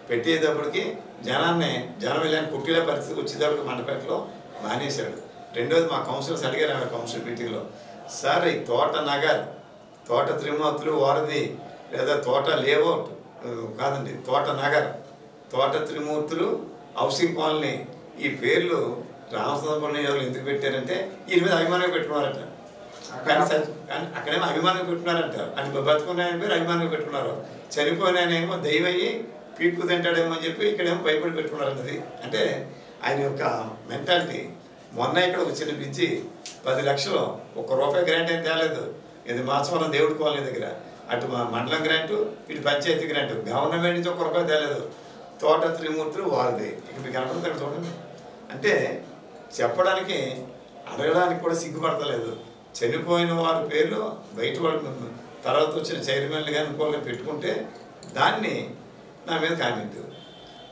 పెట్టేటప్పటికి జనం వెళ్ళని కుట్టిలే పరిస్థితి వచ్చేటప్పటికి మండపేటలో మానేశాడు. రెండోది మా కౌన్సిలర్స్ అడిగారు ఆ కౌన్సిల్ మీటింగ్లో, సార్ ఈ తోట నగర్, తోట త్రిమూర్తులు వారధి లేదా తోట లేఅవుట్ కాదండి, తోట నగర్, తోట త్రిమూర్తులు హౌసింగ్ కాలనీ ఈ పేర్లు రామచంద్రపురం నియోజకవర్గంలో ఎందుకు పెట్టారంటే వీరి మీద అభిమానం పెట్టుకున్నారట. కానీ అక్కడేమో అభిమానం పెట్టుకున్నారంట, అని బతుకున్న ఆయన పేరు అభిమానం పెట్టుకున్నారు. చనిపోయిన ఆయన ఏమో దైవయ్యి పీక్కు తింటాడేమో అని చెప్పి ఇక్కడేమో భయపడి పెట్టుకున్నారు అన్నది. అంటే ఆయన యొక్క మెంటాలిటీ. మొన్న ఇక్కడ ఒక చిన్న పిచ్చి 10 లక్షలు 1 రూపాయి గ్రాంట్ ఏం తేలేదు. ఇది మాచవరం దేవుడి కాలనీ దగ్గర అటు మండలం గ్రాంటు, ఇటు పంచాయతీ గ్రాంటు, గవర్నమెంట్ నుంచి 1 రూపాయి తేలేదు. తోట త్రిమూర్తులు వారిది. ఇక మీకు కనపడుతుంది చూడండి. అంటే చెప్పడానికి అడగడానికి కూడా సిగ్గుపడతలేదు. చనిపోయిన వారి పేర్లు బయట వాళ్ళు తర్వాత వచ్చిన చైర్మన్లు కానీ ఇంకోళ్ళని పెట్టుకుంటే దాన్ని నా మీద కామెంట్.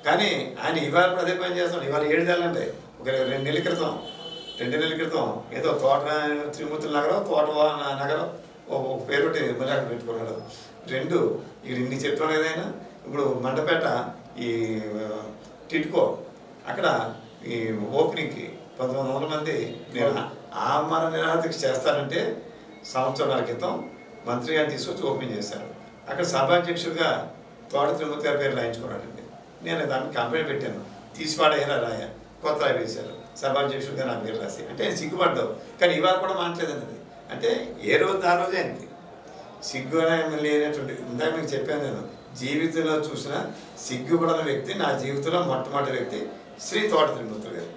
కానీ ఆయన ఇవాళ కూడా అదే పని చేస్తాం. ఇవాళ 7 నెలలంటే ఒక 2 నెలల క్రితం ఏదో తోట త్రిమూర్తుల నగరం, తోట నగరం ఒక పేరు పెట్టి మళ్ళీ అక్కడ పెట్టుకున్నాడు. 2 ఇక్కడ ఇన్ని చెప్తాం ఏదైనా. ఇప్పుడు మండపేట ఈ టిట్కో అక్కడ ఈ ఓపెనింగ్కి 1900 మంది నేను ఆమరణ నిరాహార చేస్తానంటే సంవత్సరాల క్రితం మంత్రి గారిని తీసుకొచ్చి ఓపెన్ చేశారు. అక్కడ సభాధ్యక్షుడిగా తోట తిరుమతి గారి పేరు రాయించుకున్నాడండి. నేను దాన్ని కంప్లైంట్ పెట్టాను, తీసిపాడైనా రాయ కొత్త వేశారు సభాధ్యక్షుడిగా నా పేరు రాసి. అంటే సిగ్గుపడ్డావు. కానీ ఇవాళ కూడా మాట్లాడేది అంటే ఏ రోజు ఆ రోజు ఆయనకి సిగ్గు లేనటువంటి. ఇందాక మీకు చెప్పాను, నేను జీవితంలో చూసిన సిగ్గుపడని వ్యక్తి నా జీవితంలో మొట్టమొదటి వ్యక్తి శ్రీ తోట తిరుమతి గారు.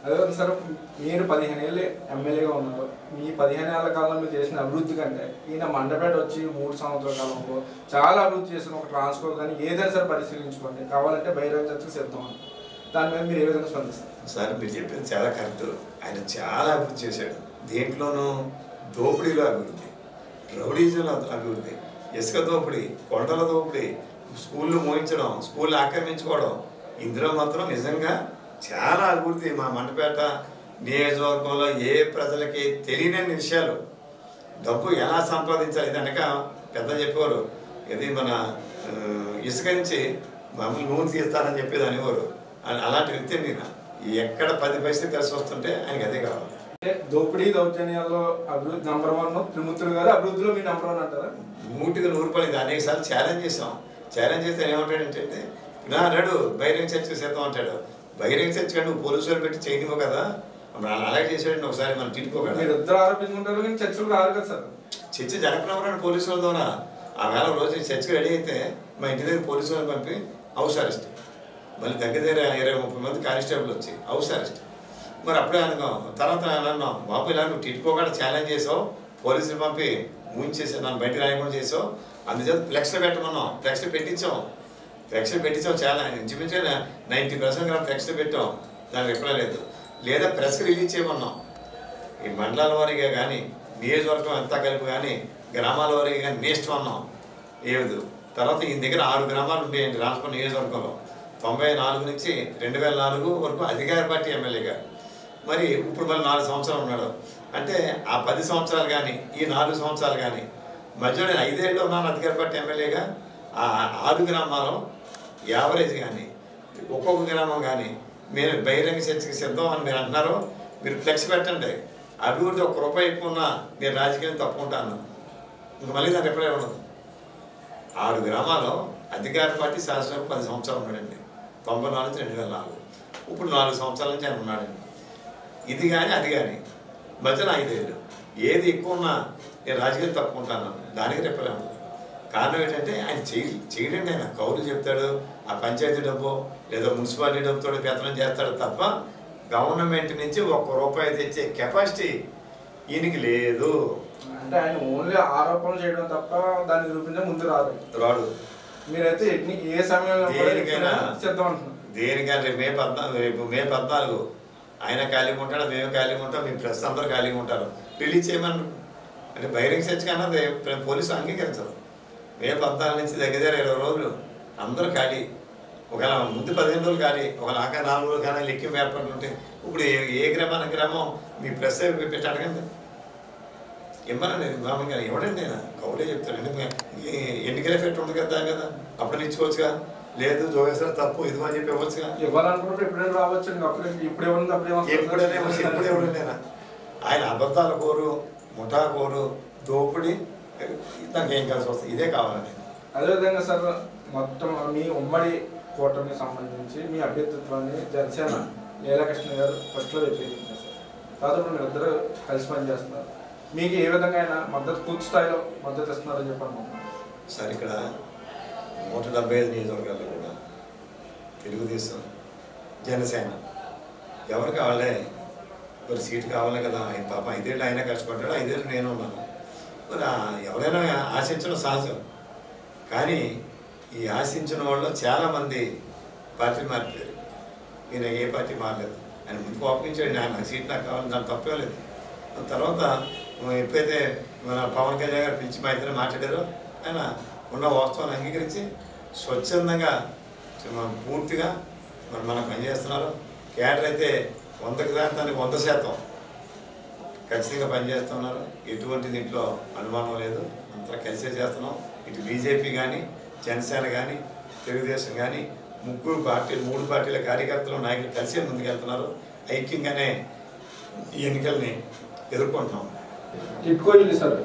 అదే సార్, మీరు 15 ఏళ్ళు ఎమ్మెల్యేగా ఉన్నారు. మీ 15 ఏళ్ల కాలంలో మీరు చేసిన అభివృద్ధి కంటే ఈయన మండపేట వచ్చి 3 సంవత్సరాల కాలంలో చాలా అభివృద్ధి చేసిన ఒక ట్రాన్స్పోర్ట్ కానీ ఏదైనా సరే పరిశీలించుకోండి, కావాలంటే బహిరంగ చర్చకు సిద్ధం. దాని మీద మీరు ఏ విధంగా స్పందిస్తారు? సార్ మీరు చెప్పింది చాలా కరెక్ట్. ఆయన చాలా అభివృద్ధి చేశాడు. దేంట్లోనూ దోపిడీలో అభివృద్ధి, రౌడీజంలో అభివృద్ధి, ఇసుక దోపిడీ, కొండల దోపిడీ, స్కూళ్ళు మోయించడం, స్కూళ్ళు ఆక్రమించుకోవడం, ఇందులో మాత్రం నిజంగా చాలా అభివృద్ధి. మా మండపేట నియోజకవర్గంలో ఏ ప్రజలకి తెలియని విషయాలు, డబ్బు ఎలా సంపాదించాలి ఇది అనక పెద్ద చెప్పేవారు. ఇది మన ఇసుక నుంచి మామూలు నూనె తీస్తానని చెప్పేది అనేవారు. అలాంటి వ్యక్తి నేను. ఎక్కడ 10 పైసలు కలిసి వస్తుంటే ఆయనకి అదే కావాలి. దోపిడీ దౌర్జన్యాల్లో అభివృద్ధి నెంబర్ 1 త్రిమూర్తులు గారు, అభివృద్ధిలో మీ నెంబర్ 1 అంటారా? 100% అనేక సార్లు ఛాలెంజ్ చేసాం. ఛాలెంజ్ చేస్తే ఏమంటాడంటే నా అన్నాడు బహిరంగ చర్చ చేద్దాం అంటాడు. బహిరంగ చర్చ కానీ నువ్వు పోలీసులు పెట్టి చేయనివ్వ కదా, అలాగే చేసాడండి. ఒకసారి మనం తిట్టుకోగలరు. మీరు ఇద్దరు ఆరోపించుకుంటారు కానీ చర్చలు రాదు కదా సార్. చర్చ జరపనవరండి పోలీసుల ద్వారా. ఆ వేళ రోజు చర్చకి రెడీ అయితే మా ఇంటి దగ్గర పోలీసు వాళ్ళని పంపి హౌస్ అరెస్ట్. మళ్ళీ దగ్గర 20-30 మంది కానిస్టేబుల్ వచ్చి హౌస్ అరెస్ట్. మరి అప్పుడే అనుకో తర్వాత అన్నాం, బాబు ఇలా నువ్వు తిట్టుకోకుండా ఛాలెంజ్ చేసావు, పోలీసులు పంపి ముంచేసావు, నన్ను బయట రాయకుండా చేసావు, అందుచేత ఫ్లెక్స్లో పెట్టమన్నాం. ఫ్లెక్స్లో పెట్టించాం చాలా ఇంచుమించు 90% ఫ్లెక్స్లో పెట్టాం. దానికి రిప్లై లేదు. లేదా ప్రెస్కి రిలీజ్ చేయమన్నాం. ఈ మండలాల వారీగా కానీ నియోజకవర్గం అంతా కలిపి కానీ గ్రామాల వారీగా కానీ నేస్ట్ అన్నాం. ఏదు తర్వాత ఈ దగ్గర 6 గ్రామాలు ఉండేయండి రాజపూర్ నియోజకవర్గంలో. 94 నుంచి 2004 వరకు అధికార పార్టీ ఎమ్మెల్యేగా. మరి ఇప్పుడు మళ్ళీ 4 సంవత్సరాలు ఉన్నాడు. అంటే ఆ 10 సంవత్సరాలు కానీ ఈ 4 సంవత్సరాలు కానీ మధ్యలో నేను 5 ఏళ్ళు ఉన్నాను అధికార పార్టీ ఎమ్మెల్యేగా. ఆ 6 గ్రామాలు యావరేజ్ కానీ ఒక్కొక్క గ్రామం కానీ మీరు బహిరంగ చర్చకి సిద్ధం అని మీరు అంటున్నారు. మీరు ఫ్లెక్స్ పెట్టండి, అభివృద్ధి ₹1 ఎక్కువ ఉన్నా నేను రాజకీయం తప్పుకుంటాను. ఇంక మళ్ళీ దాని రిప్లై ఉండదు. 6 గ్రామాలు అధికార పార్టీ శాసనసభ 10 సంవత్సరాలు ఉన్నాడండి. 94 నుంచి 2004. ఇప్పుడు 4 సంవత్సరాల నుంచి ఆయన ఉన్నాడండి. ఇది కానీ అది కానీ మధ్యలో 5 ఏళ్ళు ఏది ఎక్కువ ఉన్నా నేను రాజకీయం తప్పుకుంటాను. దానికి రిప్లై ఉండదు. కారణం ఏంటంటే ఆయన చేయడండి. ఆయన కౌలు చెప్తాడు, ఆ పంచాయతీ డబ్బు లేదా మున్సిపాలిటీ డబ్బుతో పెత్తనం చేస్తాడు తప్ప గవర్నమెంట్ నుంచి ₹1 తెచ్చే కెపాసిటీ ఈయనకి లేదు. అంటే ఆయన ఓన్లీ ఆరోపణలు చేయడం తప్ప దాన్ని నిరూపించే ముందు రాడు. మీరైతే ఏ సమయంలో దేనికైనా సిద్ధం అంటున్నారు. దేనికైనా రేపు మే 14 ఆయన ఖాళీగా ఉంటాడు, మేము ఖాళీగా ఉంటాం, మీ ప్రెస్ అందరూ ఖాళీగా ఉంటారు. రిలీజ్ చేయమని అంటే బహిరంగ చర్చ కన్నా పోలీసులు అంగీకరించరు. మే 14 నుంచి దగ్గర 20 రోజులు అందరూ ఖాళీ. ఒకవేళ ముందు 15 రోజులు ఖాళీ, ఒకవేళ ఆఖరి 4 రోజులు కానీ లెక్కింపు ఏర్పాట్లు ఉంటాయి. ఇప్పుడు ఏ గ్రామం మీ ప్రెస్ పెట్టి అడగండి ఇవ్వనండి. మామూలుగా ఇవ్వడండి. ఆయన కౌలే చెప్తాడు. ఎన్నికల ఎఫెక్ట్ ఉంది కదా అప్పుడు ఇచ్చుకోవచ్చుగా. లేదు జోగేశ్వర తప్పు ఇది అని చెప్పి ఇవ్వచ్చుగా. ఇవ్వాలనుకుంటే ఎప్పుడైనా రావచ్చు. ఎప్పుడైనా ఇవ్వండి. ఆయన అబద్ధాల కోరు, ముఠా కోరు, దోపిడి, దానికి ఏం కలిసి వస్తుంది. ఇదే కావాలని. అదేవిధంగా సార్ మొత్తం మీ ఉమ్మడి కూటమికి సంబంధించి మీ అభ్యర్థిత్వాన్ని జనసేన లీలాకృష్ణ గారు ఫస్ట్లో వ్యతిరేకించారు సార్. తర్వాత మీరు ఇద్దరు కలిసి పనిచేస్తున్నారు. మీకు ఏ విధంగా అయినా మద్దతు పూర్తి స్థాయిలో మద్దతు ఇస్తున్నారని చెప్పాను సార్. ఇక్కడ 175 నియోజకవర్గాల్లో కూడా తెలుగుదేశం జనసేన ఎవరికి కావాలే మరి సీటు కావాలి కదా. ఆయన పాప 5 ఏళ్ళు ఆయన కష్టపడ్డాడు, 5 ఏళ్ళు నేను ఉన్నాను. మరి ఎవరైనా ఆశించడం సహజం. కానీ ఈ ఆశించిన వాళ్ళు చాలామంది పార్టీలు మారిపోయారు. ఈయన ఏ పార్టీ మారలేదు. ఆయన ముందు కోపించాడు, ఆయన సీట్ నాకు కావాలని దాన్ని తప్పే లేదు. తర్వాత ఎప్పుడైతే మన పవన్ కళ్యాణ్ గారు పిలిచి మా ఇద్దరు మాట్లాడారో ఆయన ఉన్న వాస్తవాన్ని అంగీకరించి స్వచ్ఛందంగా పూర్తిగా మనకు పనిచేస్తున్నారు. క్యాడర్ అయితే 100కి దానికి 100% ఖచ్చితంగా పనిచేస్తున్నారు. ఎటువంటి దీంట్లో అనుమానం లేదు. అంతా కలిసే చేస్తున్నాం. ఇటు బీజేపీ కానీ జనసేన కానీ తెలుగుదేశం కానీ 3 పార్టీల కార్యకర్తలు నాయకులు కలిసే ముందుకెళ్తున్నారు. ఐక్యంగానే ఈ ఎన్నికల్ని ఎదుర్కొంటున్నాం. టిట్కో ఇల్లు సార్,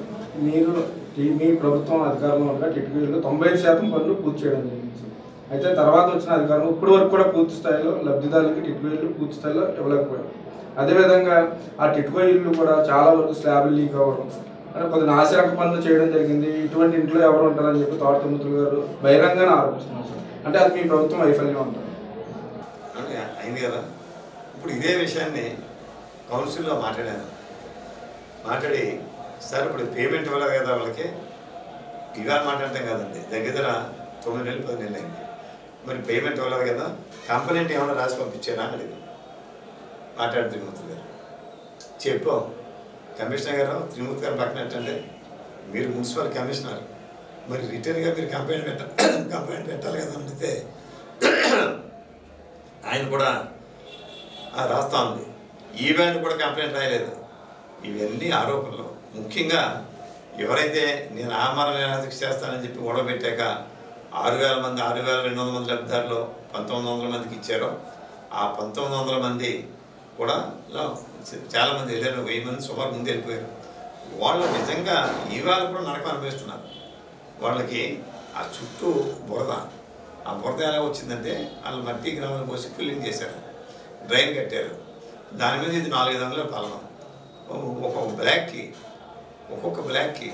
మీ ప్రభుత్వం అధికారంలో ఉండగా టిట్కో ఇల్లు 95% పనులు పూర్తి చేయడం జరిగింది. అయితే తర్వాత వచ్చిన అధికారం ఇప్పటి వరకు కూడా పూర్తి స్థాయిలో లబ్ధిదారులకి టిట్కో ఇల్లు పూర్తి స్థాయిలో ఇవ్వలేకపోయారు. అదేవిధంగా ఆ టిట్కో ఇల్లు కూడా చాలా వరకు స్లాబ్లు లీక్ అవ్వడం, అంటే కొద్ది నాసిరక పనులు చేయడం జరిగింది. ఇటువంటి ఇంట్లో ఎవరు ఉంటారని చెప్పి తోట తిమ్మతులు గారు బహిరంగానే ఆరోపిస్తున్నారు సార్. అంటే అది మీ ప్రభుత్వం వైఫల్యం ఉంటారు అంటే అయింది కదా. ఇప్పుడు ఇదే విషయాన్ని కౌన్సిల్లో మాట్లాడి సార్ ఇప్పుడు పేమెంట్ ఇవ్వలేదు కదా వాళ్ళకి. ఇవాళ మాట్లాడతాం కదండి, దగ్గర 9 నెలలు 10 నెలలు అయింది. మరి పేమెంట్ ఇవ్వలేదు కదా, కంప్లైంట్ ఏమైనా రాసి పంపించారా అని అడిగి మాట్లాడు త్రిమూర్తి గారు. చెప్పాం కమిషనర్ గారు, త్రిమూర్తి గారు పక్కన పెట్టండి, మీరు మున్సిపల్ కమిషనర్, మరి రిటర్న్గా మీరు కంప్లైంట్ పెట్టాలి కదా అడిగితే ఆయన కూడా రాస్తా ఉంది. ఈవెంట్ కూడా కంప్లైంట్ రాయలేదు. ఇవన్నీ ఆరోపణలు. ముఖ్యంగా ఎవరైతే నేను ఆమరణ నిరాదీక్ష చేస్తానని చెప్పి గొడవ పెట్టాక 6,000 మంది 6,200 మంది లబ్ధిదారులు 1,900 మందికి ఇచ్చారో ఆ 1,900 మంది కూడా చాలామంది వెళ్ళారు. 1000 మంది సుమారు ముందు వెళ్ళిపోయారు. వాళ్ళు నిజంగా ఇవాళ కూడా నరకం అనుభవిస్తున్నారు. వాళ్ళకి ఆ చుట్టూ బురద, ఆ బురద ఎలా వచ్చిందంటే వాళ్ళు మట్టి గ్రామాలు పోసి ఫిల్లింగ్ చేశారు, డ్రైన్ కట్టారు. దాని మీద ఇది 400-500 పాలన. ఒక్కొక్క బ్లాక్కి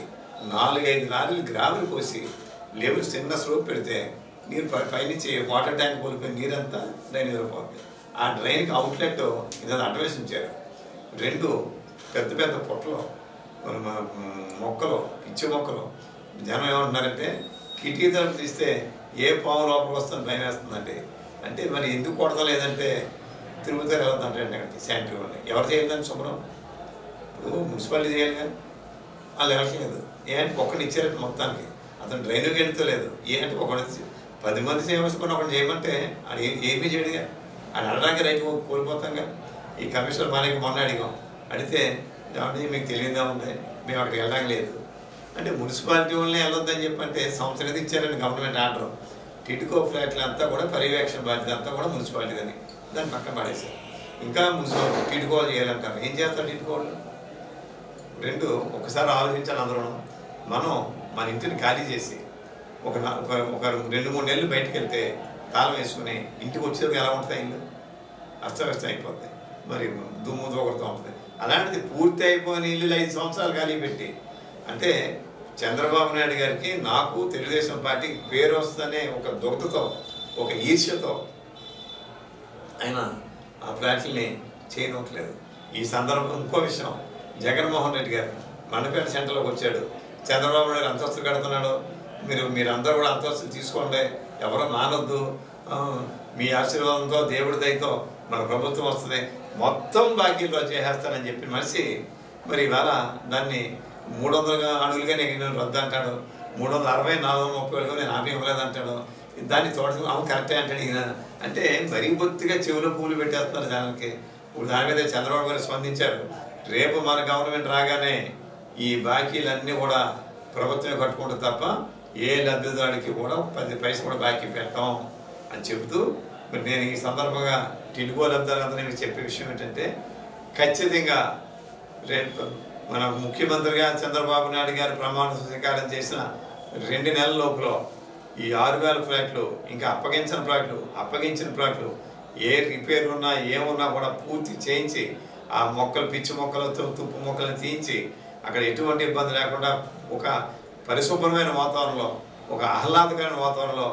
4-5 లారీలు గ్రావెల్ పోసి లేబుల్ చిన్న స్లోప్ పెడితే నీరు పైనుంచి వాటర్ ట్యాంక్ కోల్పోయి నీరంతా డ్రైన్ వెళ్ళిపోతుంది. ఆ డ్రైన్కి అవుట్లెట్ ఇదంతా అడ్వైస్ ఉంచారు. 2 పెద్ద పెద్ద పొట్టలు మొక్కలు, పిచ్చి మొక్కలు. జనం ఏమంటున్నారంటే కిటికీ తలుపు తీస్తే ఏ పాము లోపలికి వస్తుంది భయం వేస్తుందండి. అంటే మరి ఎందుకు కొడతలేదంటే తిరుగుతారు వెళ్తుంటే అక్కడికి శానిటరీ వాళ్ళు ఎవరు చేయాలని శుభ్రం. ఇప్పుడు మున్సిపాలిటీ చేయాలి కానీ వాళ్ళు వెళ్ళట్లేదు. ఏంటి ఒక్కడిని ఇచ్చారంటే మొత్తానికి అతను డ్రైనేజ్ ఎండుతలేదు. ఏంటి ఒకటి 10 మంది చేయవలసుకుని ఒకటి చేయమంటే అది ఏమీ చేయడుగా. అది అడడానికి రైతు కోల్పోతాంగా. ఈ కమిషనర్ మనకి మొన్న అడిగితే కాబట్టి మీకు తెలియదా ఉంది, మేము అక్కడికి వెళ్ళడానికి లేదు అంటే మున్సిపాలిటీ వాళ్ళని వెళ్ళొద్దని చెప్పంటే సంవత్సరం ఇచ్చారండి గవర్నమెంట్ ఆర్డర్. టిట్కో ఫ్లాట్లు అంతా కూడా పర్యవేక్షణ బాధ్యత అంతా కూడా మున్సిపాలిటీదని దాన్ని పక్కన పడేశారు. ఇంకా మున్సిపాలిటీ టిట్కోలు చేయాలంటారు. ఏం చేస్తారు టిట్కోళ్ళు? 2 ఒకసారి ఆలోచించాలి అందరూ. మనం మన ఇంటిని ఖాళీ చేసి ఒక 2-3 నెలలు బయటకు వెళ్తే తాళం వేసుకుని ఇంటికి వచ్చేది ఎలా ఉంటుంది? ఇల్లు అస్తవ్యస్తం అయిపోతాయి, మరి దుమ్ము దోగడుతూ ఉంటుంది. అలాంటిది పూర్తి అయిపోయిన ఇల్లు 5 సంవత్సరాలు ఖాళీ పెట్టి అంటే చంద్రబాబు నాయుడు గారికి నాకు తెలుగుదేశం పార్టీకి పేరు వస్తుందనే ఒక దుగ్ధతో ఒక ఈర్ష్యతో ఆయన ఆ ఫ్లాట్లని చేయనట్లేదు. ఈ సందర్భం ఇంకో విషయం, జగన్మోహన్ రెడ్డి గారు మండపేట సెంటర్లోకి వచ్చాడు. చంద్రబాబు నాయుడు అంతస్తు కడుతున్నాడు, మీరందరూ కూడా అంతస్తు తీసుకోండి, ఎవరో మానొద్దు, మీ ఆశీర్వాదంతో దేవుడి దయతో మన ప్రభుత్వం వస్తుంది, మొత్తం బాకీలో చేసేస్తానని చెప్పి మనిషి మరి ఇవాళ దాన్ని 300 అడుగులుగా నేను రద్దు అంటాడు, 360-430 నేను హామీ ఇవ్వలేదంటాడు. దాన్ని తోట అవును కరెక్టే అంటాడు ఈయన. అంటే మరీ బొత్తిగా చెవులో పూలు పెట్టేస్తున్నారు జనానికి. ఇప్పుడు దాని మీద చంద్రబాబు గారు స్పందించారు. రేపు మన గవర్నమెంట్ రాగానే ఈ బాకీలన్నీ కూడా ప్రభుత్వమే కట్టుకుంటుంది తప్ప ఏ లబ్ధిదారుడికి కూడా 10 పైసలు కూడా బాకీ పెట్టాం అని చెబుతూ మరి నేను ఈ సందర్భంగా టిడ్కో లబ్ధిదారులందరూ మీకు చెప్పే విషయం ఏంటంటే ఖచ్చితంగా రేపు మన ముఖ్యమంత్రిగా చంద్రబాబు నాయుడు గారు ప్రమాణ స్వీకారం చేసిన 2 నెలల లోపల ఈ 6,000 ఫ్లాట్లు ఇంకా అప్పగించిన ఫ్లాట్లు ఏ రిపేర్లు ఉన్నా ఏమున్నా కూడా పూర్తి చేయించి ఆ మొక్కలు పిచ్చి మొక్కలతో తుప్పు మొక్కలను తీయించి అక్కడ ఎటువంటి ఇబ్బంది లేకుండా ఒక పరిశుభ్రమైన వాతావరణంలో ఒక ఆహ్లాదకరమైన వాతావరణంలో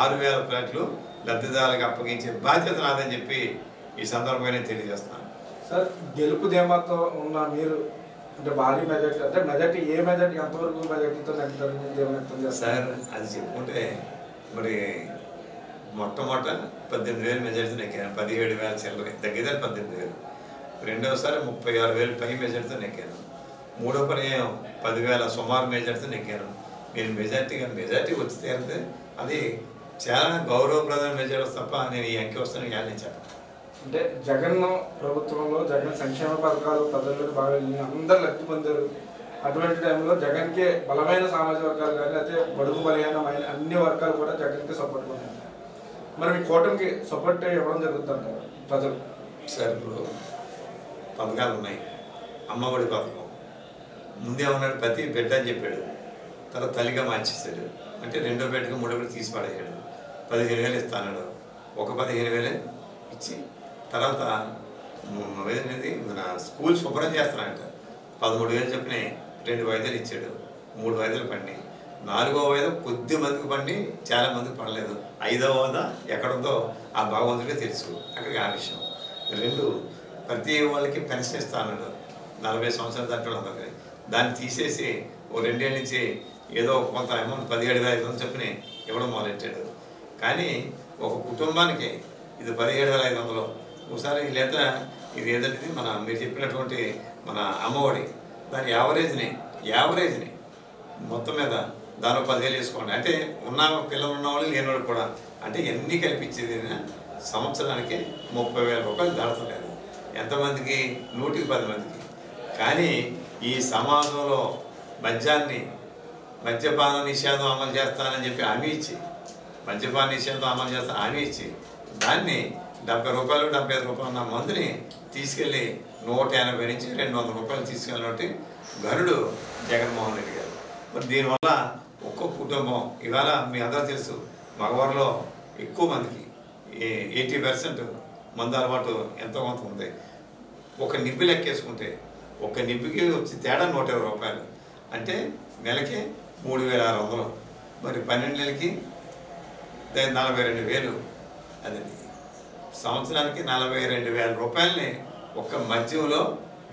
6,000 ఫ్లాట్లు లబ్ధిదారులకు అప్పగించే బాధ్యత నాదని చెప్పి ఈ సందర్భంగా నేను తెలియజేస్తున్నాను. సార్ గెలుపు ధీమాతో ఉన్న మీరు అంటే భారీ మెజార్టీ అంటే మెజార్టీ ఏ మెజార్టీ ఎంతవరకు మెజార్టీతో నెగ్గుతారు సార్? అది చెప్పుకుంటే మరి మొట్టమొదట 18,000 మెజార్టీతో నెగ్గాను, 17,000 చిల్లర దగ్గర 18,000. రెండవసారి 36,000 పై మెజార్టీతో నెగ్గాను. మూడో పర్యాయం 10,000 సుమారు మెజార్టీతో నెగ్గాను. నేను మెజార్టీ వచ్చి తీరితే అది చాలా గౌరవప్రదమైన మెజార్టీ తప్ప నేను ఈ అంకె వస్తాను నేను చెప్పాను. అంటే జగన్ ప్రభుత్వంలో జగన్ సంక్షేమ పథకాలు ప్రజలకు బాగా అందరూ లబ్ధి పొందారు. అటువంటి టైంలో జగన్కి బలమైన సామాజిక వర్గాలు కానీ అయితే బడుగు బలహీనమైన అన్ని వర్గాలు కూడా జగన్కి సపోర్ట్ ఉన్నాయి. మరి మీ కూటమికి సపోర్ట్ ఇవ్వడం జరుగుతుంటారు ప్రజలు? సార్ ఇప్పుడు పథకాలు ఉన్నాయి. అమ్మఒడి పథకం ముందేమన్నాడు, ప్రతి బిడ్డ అని చెప్పాడు, తర్వాత తల్లిగా మార్చేస్తాడు. అంటే 2వ బిడ్డకి 3వ బిడ్డ తీసి పడేయాడు. 15,000 ఇస్తాడు. ఒక 15,000 ఇచ్చి తర్వాత అనేది మన స్కూల్ శుభ్రం చేస్తున్నాడంట. 13,000 చెప్పిన 2 వాయిదాలు ఇచ్చాడు. 3 వాయిదాలు పండి, 4వ వాయిదా కొద్ది మందికి పండి చాలా మందికి పడలేదు. 5వ వాయిదా ఎక్కడుందో ఆ భగవంతుడిగా తెలుసు. అక్కడికి ఆ విషయం. 2 ప్రతి వాళ్ళకి పెన్షన్ ఇస్తా అన్నాడు 40 సంవత్సరాల దాంట్లో అందరికీ. దాన్ని తీసేసి ఓ 2 ఏళ్ళ నుంచి ఏదో కొంత అమౌంట్ 17,500 చెప్పిన ఇవ్వడం మొదలెట్టాడు. కానీ ఒక కుటుంబానికి ఇది 17,500. ఒకసారి లేదా ఇది ఏదంటే మీరు చెప్పినటువంటి మన అమ్మఒడి దాని యావరేజ్ని మొత్తం మీద దానిలో 10,000 వేసుకోండి. అంటే ఉన్న పిల్లలు ఉన్నవాళ్ళు లేనివాళ్ళు కూడా అంటే ఎన్ని కల్పించేది సంవత్సరానికి 30,000 రూపాయలు దాడుతలేదు. ఎంతమందికి? 110 మందికి. కానీ ఈ సమాజంలో మద్యాన్ని మద్యపాన నిషేధం అమలు చేస్తానని చెప్పి హామీ ఇచ్చి మద్యపాన నిషేధం అమలు చేస్తాను హామీ ఇచ్చి దాన్ని 70 రూపాయలు 75 రూపాయలు ఉన్న మందుని తీసుకెళ్ళి 180 నుంచి 200 రూపాయలు తీసుకెళ్ళినట్టు ఘనుడు జగన్మోహన్ రెడ్డి గారు. మరి దీనివల్ల ఒక్కో కుటుంబం ఇవాళ మీ అందరూ తెలుసు మగవారిలో ఎక్కువ మందికి 80% మందు అలవాటు ఎంతో కొంత ఉంది. ఒక నిబ్బి లెక్కేసుకుంటే ఒక నిబ్బికి వచ్చి తేడా 120 రూపాయలు అంటే నెలకి 3600, మరి 12 నెలలకి 42,000, అదండి సంవత్సరానికి 42,000 రూపాయలని ఒక్క మద్యంలో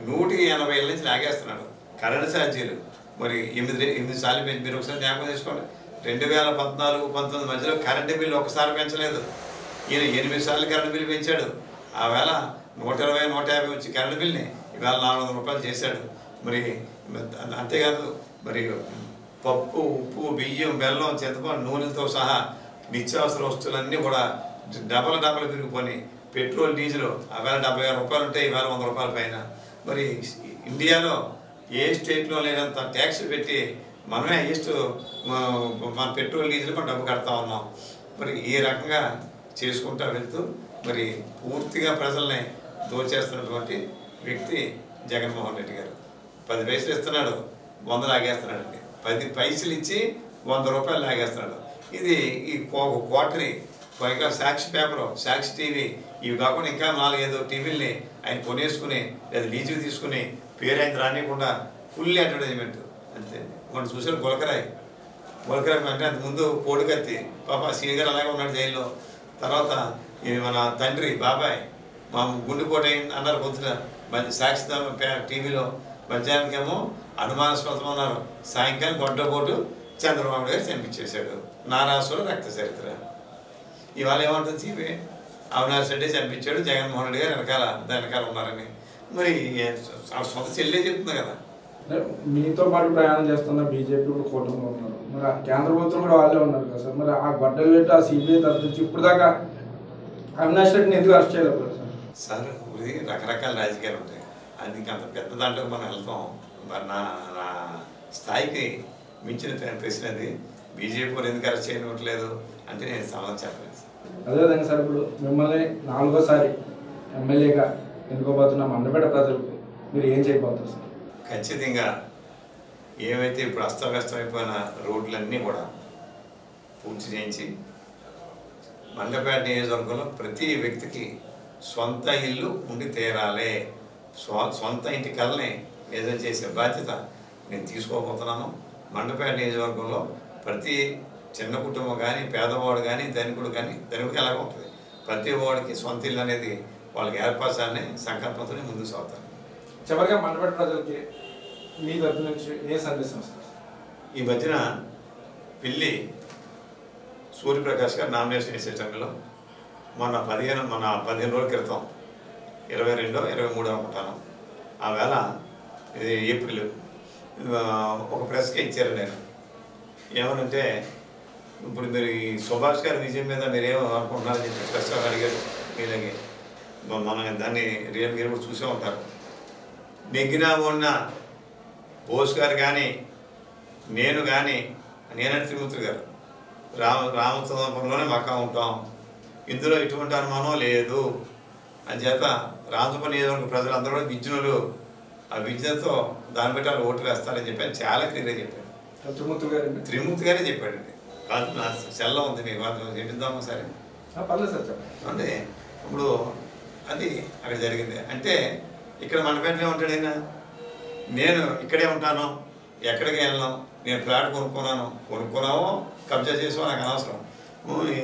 180 నుంచి లాగేస్తున్నాడు. కరెంటు ఛార్జీలు మరి 8 సార్లు పెంచి మీరు ఒకసారి జ్ఞాపకం చేసుకోండి. 2014-19 మధ్యలో కరెంటు బిల్లు ఒకసారి పెంచలేదు. ఈయన 8 సార్లు కరెంటు బిల్లు పెంచాడు. ఆ వేళ 120-150 వచ్చి కరెంటు బిల్ని ఇవాళ 400 రూపాయలు చేశాడు. మరి అంతేకాదు మరి పప్పు, ఉప్పు, బియ్యం, బెల్లం, చింతపండు, నూనెలతో సహా నిత్యావసర వస్తువులన్నీ కూడా డబల్ పెరిగిపోయి పెట్రోల్, డీజిల్ ఆ వేళ 76 రూపాయలు ఉంటే ఇవాళ 100 రూపాయల పైన. మరి ఇండియాలో ఏ స్టేట్లో లేనంత ట్యాక్స్ పెట్టి మనమే హైయెస్ట్ మన పెట్రోల్, డీజిల్ మనం డబ్బు కడతా ఉన్నాం. మరి ఈ రకంగా చేసుకుంటూ వెళ్తూ మరి పూర్తిగా ప్రజల్ని దోచేస్తున్నటువంటి వ్యక్తి జగన్మోహన్ రెడ్డి గారు. 10 పైసలు ఇస్తున్నాడు, 100 లాగేస్తున్నాడండి. 10 పైసలు ఇచ్చి 100 రూపాయలు లాగేస్తున్నాడు. ఇది ఈ క్వార్టరీ పైగా సాక్షి పేపరు, సాక్షి టీవీ ఇవి కాకుండా ఇంకా 4-5 టీవీలని ఆయన కొనేసుకుని లేదా లీజుకు తీసుకుని పేరు ఆయన రానియకుండా ఫుల్ అడ్వర్టైజ్మెంట్ అంతే. మనం చూసారు గులకరాయి అంటే అంతకుముందు కోడికత్తి పాప సీని గారు అలాగే ఉన్నాడు జైల్లో. తర్వాత మన తండ్రి బాబాయ్ మా గుండెపోటు అయింది అన్నారు పొద్దున సాక్షి టీవీలో. మధ్యాహ్నానికేమో అనుమానాస్పదం ఉన్నారు, సాయంకాలం గొడ్డపోటు చంద్రబాబు గారు చంపించేశాడు. నారాసులో రక్త చరిత్ర. ఇవాళ ఏమంటుంది టీవీ అవినాష్ రెడ్డి చంపించాడు, జగన్మోహన్ రెడ్డి గారు వెనకాల ఉన్నారని. మరి సొంత చెల్లె చెప్తుంది కదా. మీతో పాటు ప్రయాణం చేస్తున్న బీజేపీ ఇప్పుడు కూటమిలో ఉన్నారు, మరి కేంద్ర ప్రభుత్వం కూడా వాళ్ళే ఉన్నారు కదా సార్. మరి ఆ గొడ్డలు పెట్టి ఆ సిబిఐ తరఫు ఇప్పుడు దాకా అవినాష్ రెడ్డిని ఎందుకు అరెస్ట్ చేయలేదు సార్? ఇది రకరకాల రాజకీయాలు ఉంటాయి. అందుకే అంత పెద్ద దాంట్లో మనం వెళ్తాం. మరి నా స్థాయికి మించిన ప్రశ్న అది. బీజేపీ వారు ఎందుకు అరెస్ట్ చేయట్లేదు అంటే నేను సమాధానం చెప్పలేదు. అదేవిధంగా సార్ ఇప్పుడు మిమ్మల్ని 4వసారి ఎమ్మెల్యేగా ఎన్నుకోబోతున్న మండపేట ప్రజలకు మీరు ఏం చేయబోతారు సార్? ఖచ్చితంగా ఏవైతే ఇప్పుడు అస్తవ్యస్తమైపోయిన రోడ్లన్నీ కూడా పూర్తి చేయించి మండపేట నియోజకవర్గంలో ప్రతి వ్యక్తికి సొంత ఇల్లు ఉండి తీరాలి, సొంత ఇంటి కల్ని నిజం చేసే బాధ్యత నేను తీసుకోబోతున్నాను. మండపేట నియోజకవర్గంలో ప్రతి చిన్న కుటుంబం కానీ, పేదవాడు కానీ, ధనికుడు ఎలాగ ఉంటుంది. ప్రతి వాడికి సొంత ఇల్లు అనేది వాళ్ళకి ఏర్పరచాలని సంకల్పంతో ముందుకు సాగుతాను. చివరిగా మండపేట ప్రజలకి మీ తరఫు నుంచి ఏ సందేశం వస్తుంది? ఈ మధ్యన పిల్లి సూర్యప్రకాష్ గారు నామినేషన్ వేసే టైంలో మన 15 రోజుల క్రితం 22-23 అనుకుంటాను, ఆ వేళ ఇది ఏప్రిల్ ఒక ప్రెస్కి ఇచ్చారు. నేను ఏమనంటే ఇప్పుడు మీరు ఈ సుభాష్ గారి విజయం మీద మీరేమో అనుకుంటున్నారని చెప్పి ప్రెస్ అడిగారు. మీలాగే మనం దాన్ని మీరు కూడా చూసే ఉంటారు. నెగ్గినా ఉన్న బోస్ గారు కానీ నేను కానీ నేనంటే తిరుమూర్తి గారు రామచంద్రపురంలోనే మక్కా ఉంటాం, ఇందులో ఎటువంటి అనుమానం లేదు అని చేత రామచంద్రపురం నియోజకవర్గ ప్రజలందరూ కూడా విజ్ఞులు, ఆ విజ్ఞతో దాన్ని బట్టి వాళ్ళు ఓట్లు వేస్తారని చెప్పి చాలా క్లియర్గా చెప్పాడు. త్రిమూర్తి గారే చెప్పాడండి. కాదు నా సెల్లో ఉంది, మీకు వాళ్ళు చెప్పిందాము సరే అంటే ఇప్పుడు అది అక్కడ జరిగింది. అంటే ఇక్కడ మండపేటలో ఉంటాడు ఆయన, నేను ఇక్కడే ఉంటాను, ఎక్కడికి వెళ్ళను, నేను ఫ్లాట్ కొనుక్కున్నావో కబ్జా చేసావో నాకు అనవసరం,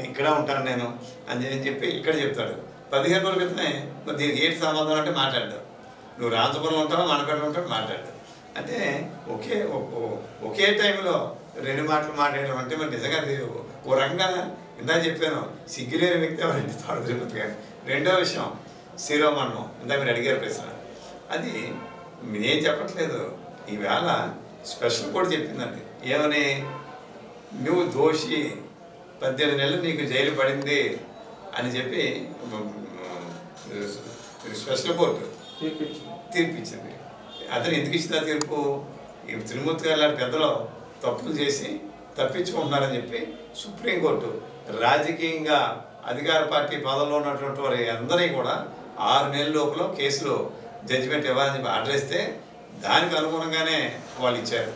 ఇక్కడే ఉంటాను నేను అని చెప్పి ఇక్కడ చెప్తాడు. 15 రోజుల క్రితమే మరి దీనికి ఏంటి సంబంధం అంటే మాట్లాడ్డావు. నువ్వు రాజపురంలో ఉంటావు, మండపేటలో ఉంటావు మాట్లాడ్డావు. అంటే ఒకే టైంలో 2 మాటలు మాట్లాడడం అంటే మరి నిజంగా అది ఓ రకంగా ఇందాక చెప్పాను, సిగ్గులేని వ్యక్తి ఎవరంటే తాడు తిరుపతి గారు. రెండో విషయం శిరోమణం, ఇందాక మీరు అడిగారు ప్రశ్న, అది నేనేం చెప్పట్లేదు. ఈవేళ స్పెషల్ కోడ్ చెప్పిందండి. ఏమని? నువ్వు దోషి, 18 నెలలు నీకు జైలు పడింది అని చెప్పి స్పెషల్ కోర్టు తీర్పిచ్చింది. అతను ఎందుకు ఇచ్చిందా తీర్పు? ఈ తిరుమూర్తి గారు లాంటి పెద్దలో తప్పులు చేసి తప్పించుకుంటున్నారని చెప్పి సుప్రీంకోర్టు రాజకీయంగా అధికార పార్టీ పదవిలో ఉన్నటువంటి వారి అందరినీ కూడా 6 నెలల లోపల కేసులో జడ్జిమెంట్ ఇవ్వాలని చెప్పి ఆర్డర్ ఇస్తే దానికి అనుగుణంగానే వాళ్ళు ఇచ్చారు.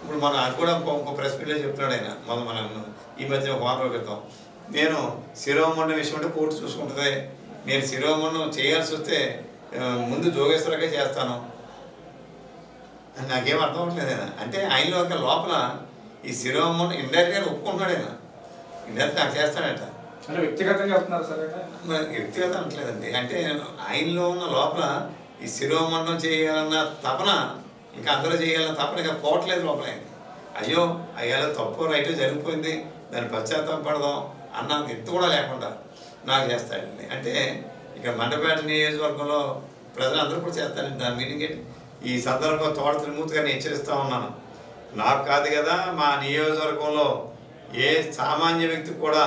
ఇప్పుడు మనం అది కూడా ఇంకో ప్రెస్ మీట్లో చెప్తున్నాడు ఆయన మనం ఈ మధ్య ఒక వారం క్రితం, నేను శిరోమండం విషయం అంటే కోర్టు చూసుకుంటుంది, నేను శిరోమండం చేయాల్సి వస్తే ముందు జోగేశ్వరకే చేస్తాను అని నాకేం అర్థం అవ్వట్లేదు ఆయన. అంటే ఆయనలో ఒక లోపల ఈ శిరోమండం ఇండైరెక్ట్గా ఒప్పుకుంటున్నాడు ఆయన, ఇండైరెక్ట్ నాకు చేస్తాడట. అంటే వ్యక్తిగతంగా చెప్తున్నారు సరే, వ్యక్తిగతం అనట్లేదండి. అంటే ఆయనలో ఉన్న లోపల ఈ శిరోమండం చేయాలన్న తపన ఇంకా అందరూ చేయాలన్న తపన ఇంకా పోవట్లేదు లోపల. అయ్యో అయ్యాలో తప్పు రైట్ జరిగిపోయింది, దాన్ని పశ్చాత్తాపడదాం అన్న ఎత్తు కూడా లేకుండా నాకు చేస్తాడండి. అంటే ఇక్కడ మండపేట నియోజకవర్గంలో ప్రజలందరూ కూడా చేస్తారండి. దాని మీనింగ్ ఏంటి? ఈ సందర్భంగా తోట త్రిమూర్తి గారిని హెచ్చరిస్తూ ఉన్నాను, నాకు కాదు కదా మా నియోజకవర్గంలో ఏ సామాన్య వ్యక్తికి కూడా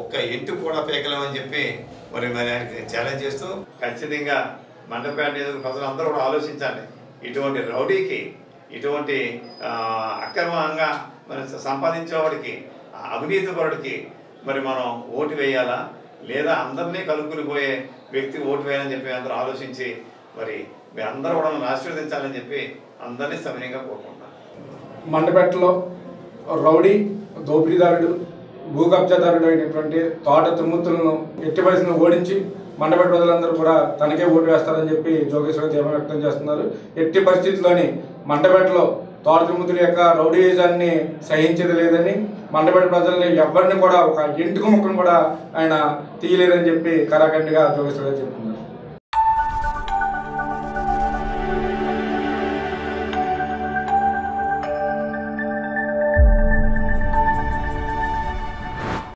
ఒక్క ఇంటి కూడా పేకలేమని చెప్పి మరి ఆయనకి ఛాలెంజ్ చేస్తూ, ఖచ్చితంగా మండపేట నియోజకవర్గ ప్రజలందరూ కూడా ఆలోచించండి. ఇటువంటి రౌడీకి, ఇటువంటి అక్రమంగా మరి సంపాదించేవాడికి, అవినీతి పరుడికి మరి మనం ఓటు వేయాలా లేదా అందరినీ కలుపుకుని పోయే వ్యక్తికి ఓటు వేయాలని చెప్పి అందరూ ఆలోచించి మరి అందరూ కూడా మనం ఆశీర్వదించాలని చెప్పి అందరినీ సవినయంగా కోరుకుంటున్నాను. మండపేటలో రౌడీ దోపిడీదారుడు భూ కబ్జాదారుడు అయినటువంటి తోట త్రిమూర్తులను ఎట్టి పరిస్థితులను ఓడించి మండపేట ప్రజలందరూ కూడా తనకే ఓటు వేస్తారని చెప్పి జోగేశ్వర ధీమా వ్యక్తం చేస్తున్నారు. ఎట్టి పరిస్థితుల్లోని మండపేటలో తోట త్రిమూర్తుల యొక్క రౌడీయిజాన్ని సహించేది లేదని, మండపేట ప్రజల్ని ఎవరిని కూడా ఒక ఇంటికి ముక్కను కూడా ఆయన తీయలేదని చెప్పి కరాఖండిగా జోగేశ్వర చెప్తున్నారు.